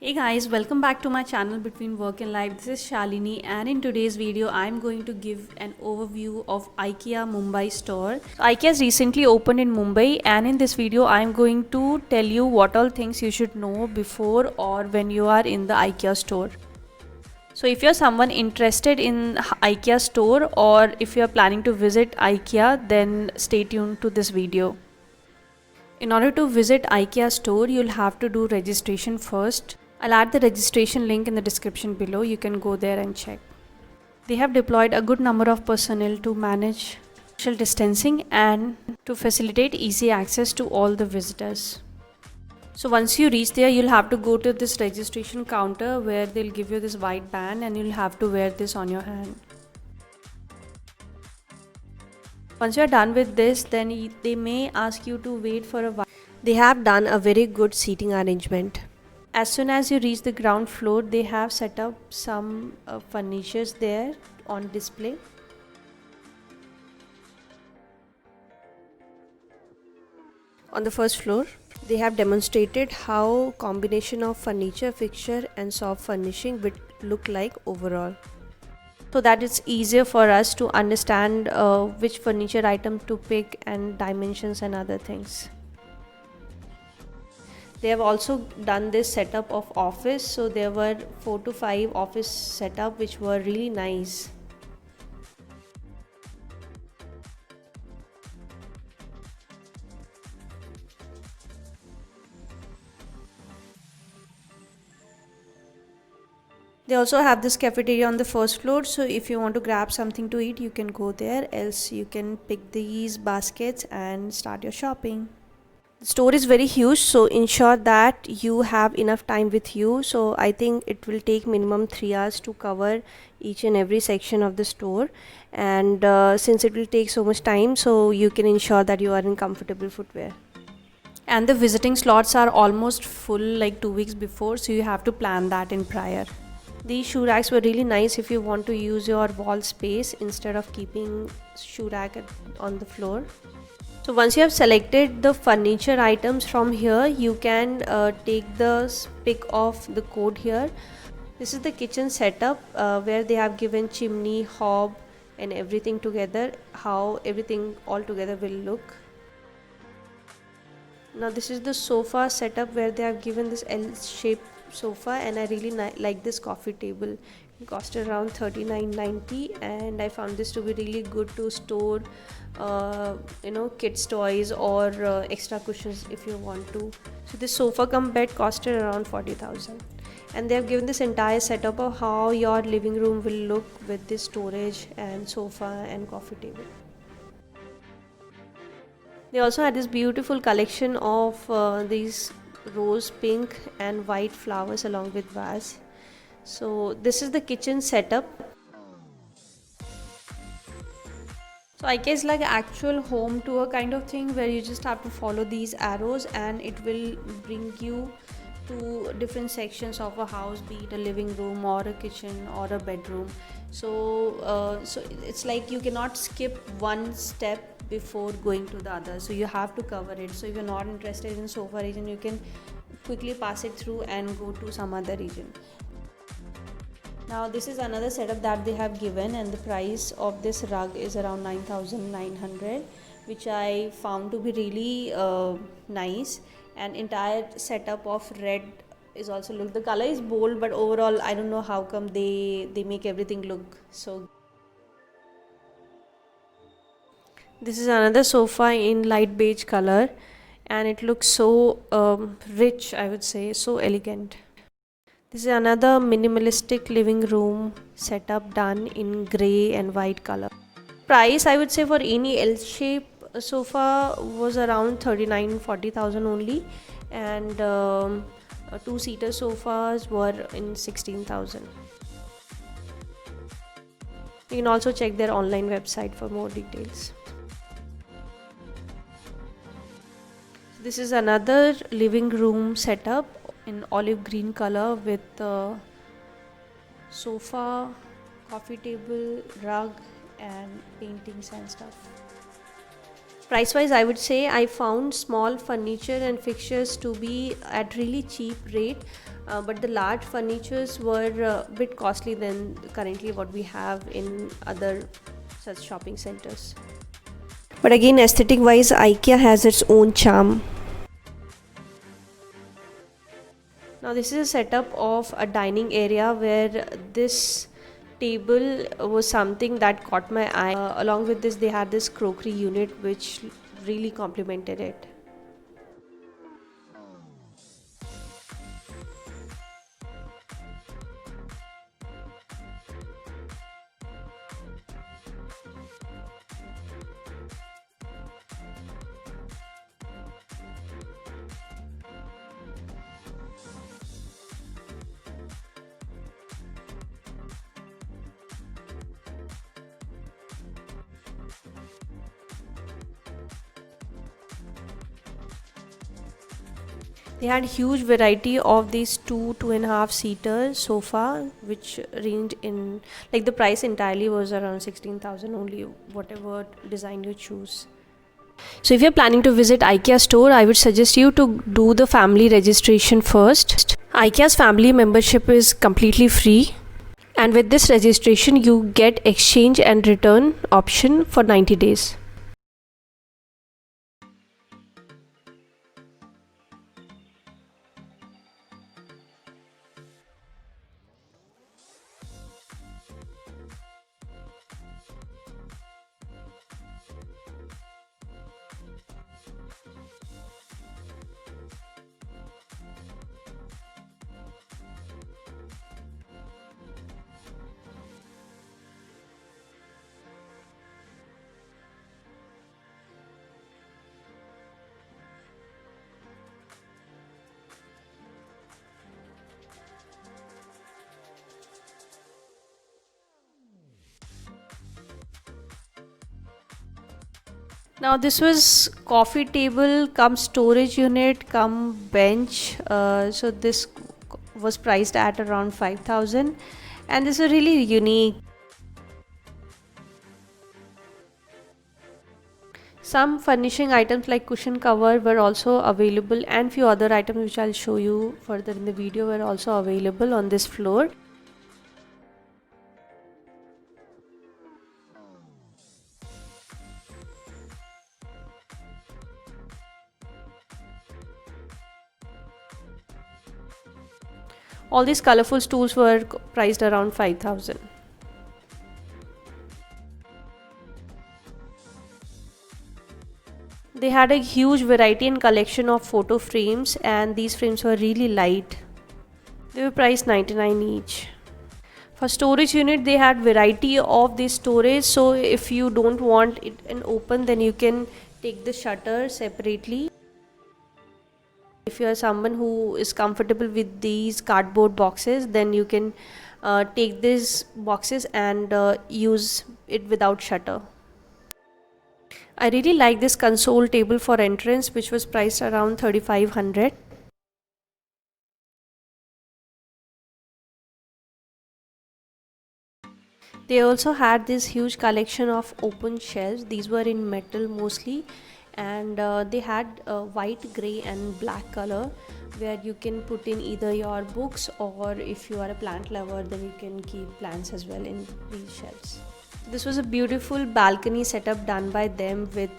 Hey guys, welcome back to my channel Between Work and Life. This is Shalini, and in today's video I'm going to give an overview of IKEA Mumbai store. IKEA has recently opened in Mumbai, and in this video I'm going to tell you what all things you should know before or when you are in the IKEA store. So if you're someone interested in IKEA store or if you're planning to visit IKEA, then stay tuned to this video. In order to visit IKEA store, you'll have to do registration first. I'll add the registration link in the description below. You can go there and check. They have deployed a good number of personnel to manage social distancing and to facilitate easy access to all the visitors. So once you reach there, you'll have to go to this registration counter where they'll give you this white band and you'll have to wear this on your hand. Once you're done with this, then they may ask you to wait for a while. They have done a very good seating arrangement. As soon as you reach the ground floor, they have set up some furnitures there on display. On the first floor, they have demonstrated how combination of furniture, fixture and soft furnishing would look like overall, so that it's easier for us to understand which furniture item to pick and dimensions and other things. They have also done this setup of office, so there were 4 to 5 office setup which were really nice. They also have this cafeteria on the first floor, so if you want to grab something to eat, you can go there, else you can pick these baskets and start your shopping. the store is very huge, so ensure that you have enough time with you. So I think it will take minimum 3 hours to cover each and every section of the store, and since it will take so much time, so you can ensure that you are in comfortable footwear. And the visiting slots are almost full like 2 weeks before, so you have to plan that in prior. These shoe racks were really nice if you want to use your wall space instead of keeping shoe rack on the floor. So once you have selected the furniture items from here, you can take the pick of the code here. This is the kitchen setup where they have given chimney, hob and everything together, how everything all together will look. Now this is the sofa setup where they have given this L-shaped sofa, and I really like this coffee table. It costed around 39.90 and I found this to be really good to store kids toys or extra cushions if you want to. So this sofa cum bed costed around 40,000, and they have given this entire setup of how your living room will look with this storage and sofa and coffee table. They also had this beautiful collection of these rose pink and white flowers along with vase. So this is the kitchen setup. So IKEA is like actual home tour kind of thing where you just have to follow these arrows and it will bring you to different sections of a house, be it a living room or a kitchen or a bedroom. So it's like you cannot skip one step before going to the other, so you have to cover it. So if you're not interested in sofa region, you can quickly pass it through and go to some other region. Now this is another setup that they have given, and the price of this rug is around 9,900, which I found to be really nice. And entire setup of red is also look, the color is bold, but overall I don't know how come they make everything look so. This is another sofa in light beige color, and it looks so rich, I would say, so elegant. This is another minimalistic living room setup done in grey and white color. Price, I would say, for any L-shape sofa was around 39-40,000 only, and two-seater sofas were in 16,000. You can also check their online website for more details. This is another living room setup in olive green color with sofa, coffee table, rug and paintings and stuff. Price wise, I would say I found small furniture and fixtures to be at really cheap rate, but the large furnitures were a bit costly than currently what we have in other such shopping centers. But again, aesthetic wise, IKEA has its own charm. Now this is a setup of a dining area where this table was something that caught my eye. Along with this, they had this crockery unit which really complemented it. They had huge variety of these two and a half seater sofa, which ranged in, like, the price entirely was around 16,000 only, whatever design you choose. So if you're planning to visit IKEA store, I would suggest you to do the family registration first. IKEA's family membership is completely free, and with this registration you get exchange and return option for 90 days. Now this was coffee table come storage unit come bench. So this was priced at around 5,000, and this is really unique. Some furnishing items like cushion cover were also available, and few other items which I'll show you further in the video were also available on this floor. All these colorful stools were priced around 5,000. They had a huge variety and collection of photo frames, and these frames were really light. They were priced 99 each. For storage unit, they had variety of the storage, so if you don't want it an open, then you can take the shutter separately. If you are someone who is comfortable with these cardboard boxes, then you can take these boxes and use it without shutter. I really like this console table for entrance, which was priced around 3,500. They also had this huge collection of open shelves. These were in metal mostly, and they had white, grey and black color, where you can put in either your books, or if you are a plant lover, then you can keep plants as well in these shelves. This was a beautiful balcony setup done by them with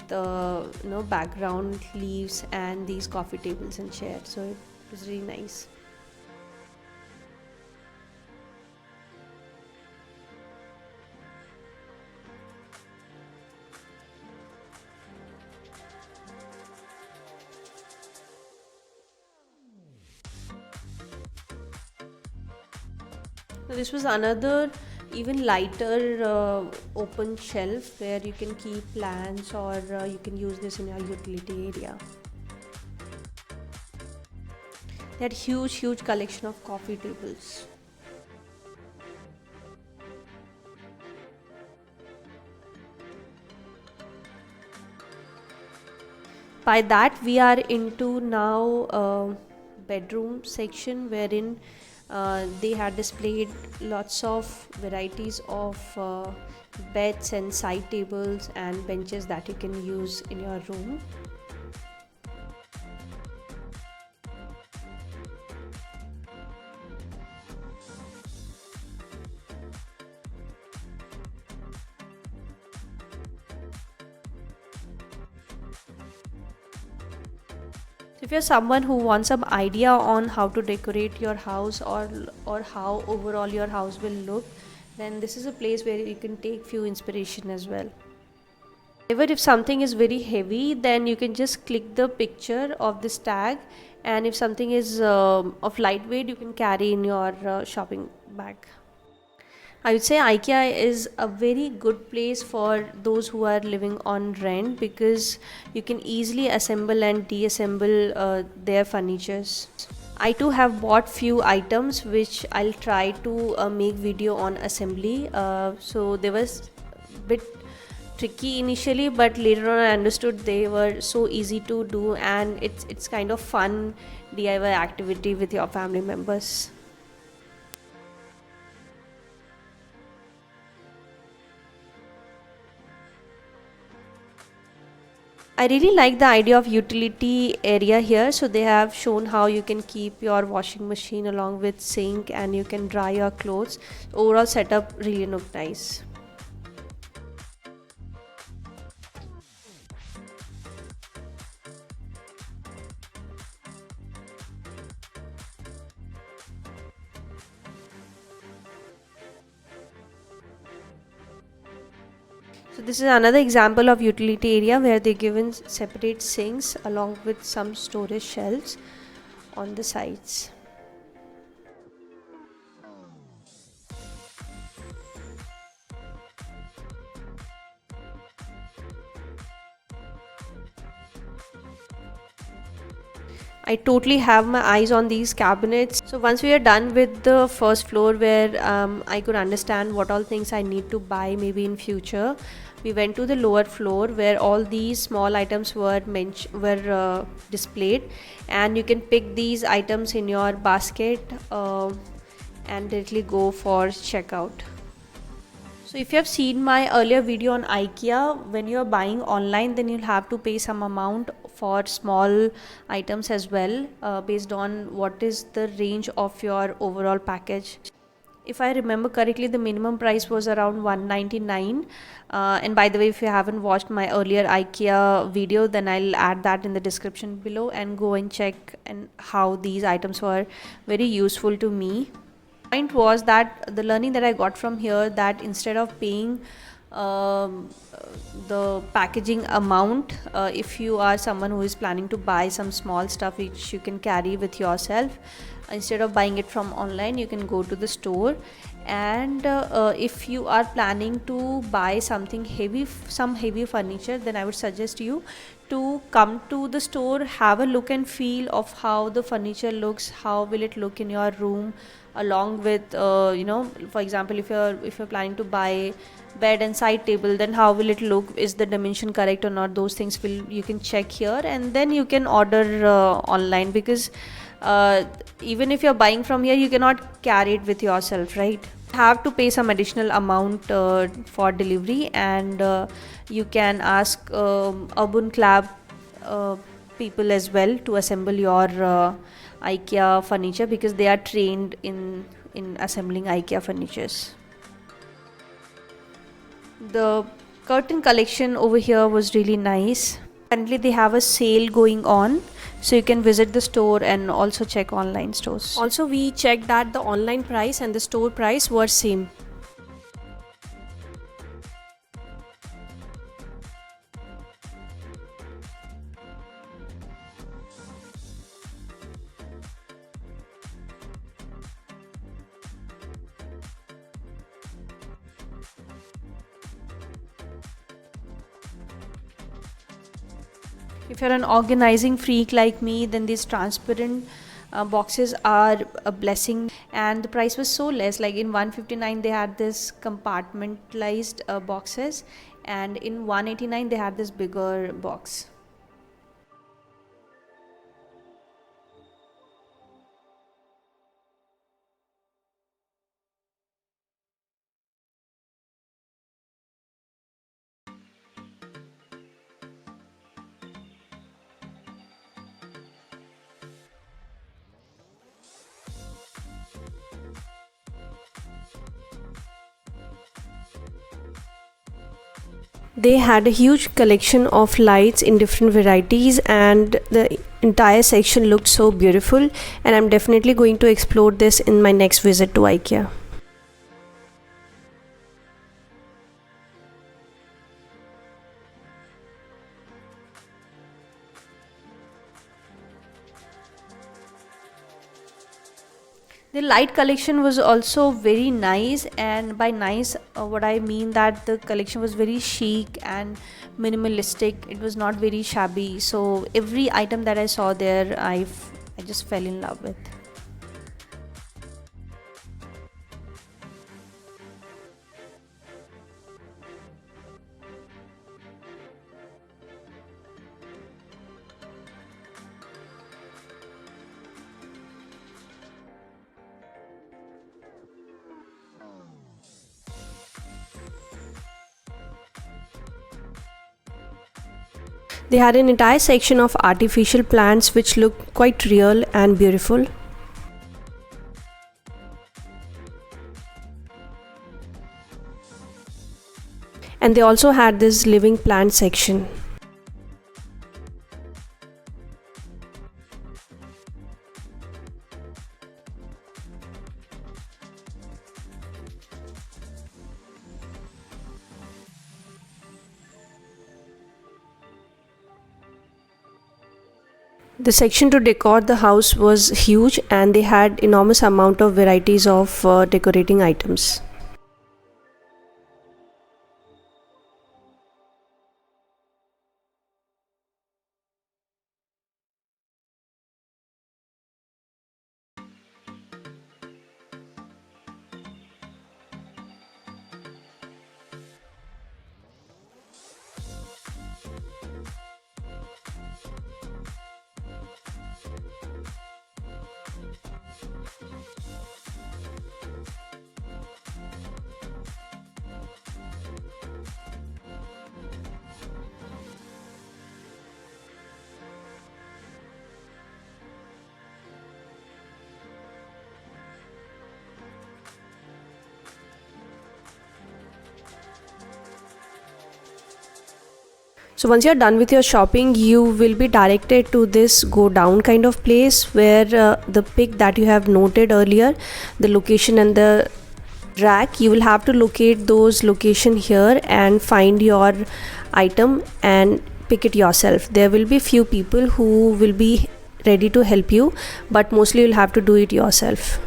background leaves and these coffee tables and chairs, so it was really nice. So this was another even lighter open shelf where you can keep plants, or you can use this in your utility area. They had huge collection of coffee tables. By that we are into now bedroom section, wherein they had displayed lots of varieties of beds and side tables and benches that you can use in your room. If you're someone who wants some idea on how to decorate your house or how overall your house will look, then this is a place where you can take few inspiration as well. However, if something is very heavy, then you can just click the picture of this tag, and if something is of lightweight, you can carry in your shopping bag. I would say IKEA is a very good place for those who are living on rent, because you can easily assemble and deassemble their furnitures. I too have bought few items which I'll try to make video on assembly. So they was a bit tricky initially, but later on I understood they were so easy to do, and it's kind of fun DIY activity with your family members. I really like the idea of utility area here. So they have shown how you can keep your washing machine along with sink, and you can dry your clothes. Overall setup really look nice. So this is another example of utility area where they given separate sinks along with some storage shelves on the sides. I totally have my eyes on these cabinets. So once we are done with the first floor, where I could understand what all things I need to buy maybe in future, we went to the lower floor where all these small items were displayed, and you can pick these items in your basket and directly go for checkout. So if you have seen my earlier video on IKEA, when you are buying online, then you'll have to pay some amount for small items as well, based on what is the range of your overall package. If I remember correctly, the minimum price was around 199. And by the way, if you haven't watched my earlier IKEA video, then I'll add that in the description below, and go and check and how these items were very useful to me. Point was that the learning that I got from here, that instead of paying um, the packaging amount, if you are someone who is planning to buy some small stuff which you can carry with yourself, instead of buying it from online, you can go to the store. And if you are planning to buy something heavy, some heavy furniture, then I would suggest you to come to the store, have a look and feel of how the furniture looks, how will it look in your room, along with for example, if you're planning to buy bed and side table, then how will it look, is the dimension correct or not, those things will you can check here, and then you can order online, because even if you're buying from here, you cannot carry it with yourself, right? Have to pay some additional amount for delivery, and you can ask Urban Club people as well to assemble your IKEA furniture, because they are trained in assembling IKEA furnitures. The curtain collection over here was really nice. Currently they have a sale going on, so you can visit the store and also check online stores. Also, we checked that the online price and the store price were same. If you're an organizing freak like me, then these transparent boxes are a blessing, and the price was so less. Like in 159 they had this compartmentalized boxes, and in 189 they had this bigger box. They had a huge collection of lights in different varieties, and the entire section looked so beautiful, and I'm definitely going to explore this in my next visit to IKEA. The light collection was also very nice, and by nice what I mean that the collection was very chic and minimalistic. It was not very shabby, so every item that I saw there I just fell in love with. They had an entire section of artificial plants which looked quite real and beautiful. And they also had this living plant section. The section to decor the house was huge, and they had enormous amount of varieties of decorating items. So once you're done with your shopping, you will be directed to this go down kind of place where the pic that you have noted earlier, the location and the rack, you will have to locate those location here and find your item and pick it yourself. There will be few people who will be ready to help you, but mostly you'll have to do it yourself.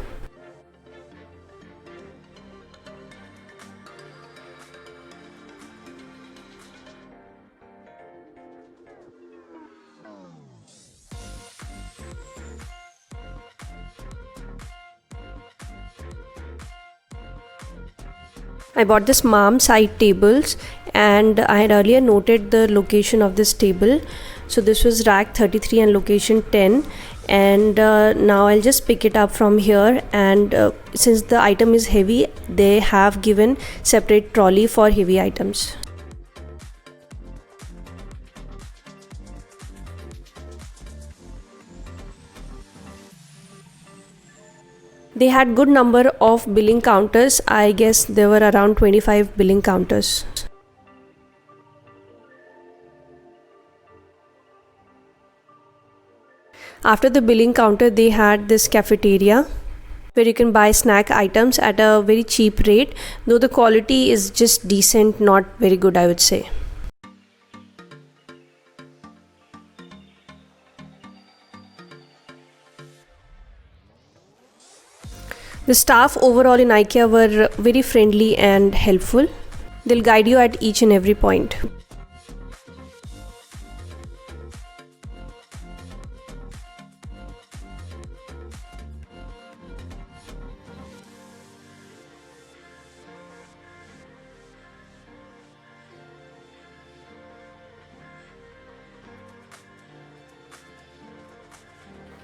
I bought this mom side tables, and I had earlier noted the location of this table. So this was rack 33 and location 10, and now I'll just pick it up from here. And since the item is heavy, they have given separate trolley for heavy items. They had good number of billing counters. I guess there were around 25 billing counters. After the billing counter, they had this cafeteria where you can buy snack items at a very cheap rate, though the quality is just decent, not very good, I would say. The staff overall in IKEA were very friendly and helpful. They'll guide you at each and every point.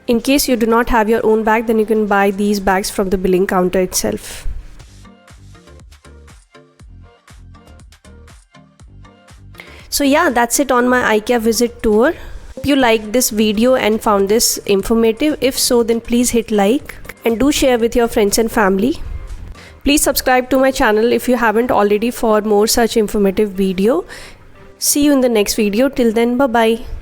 In case you do not have your own bag, then you can buy these bags from the billing counter itself. So yeah, that's it on my IKEA visit tour. Hope you liked this video and found this informative. If so, then please hit like and do share with your friends and family. Please subscribe to my channel if you haven't already for more such informative video. See you in the next video. Till then, bye bye.